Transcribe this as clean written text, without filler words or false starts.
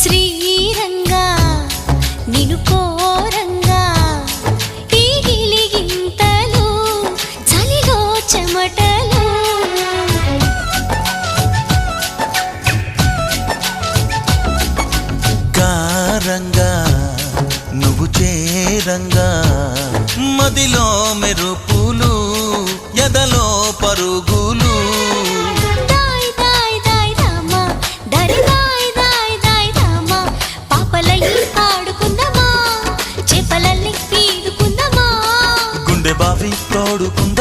శ్రీరంగా నిను కోరంగా ఈ గిలిగింతలు చలిలో చెమటలు కారంగా నువ్వు చేరంగా మదిలో మెరుపులు ఎదలో పరుగులు దాయ్ దాయ్ దాయ్ రామా దరి దాయ్ దాయ్ దాయ్ రామా పాపలల్లి ఆడుకుందామా చేపలల్లి ఈదుకుందామా గుండె బావి తోడుకుందామా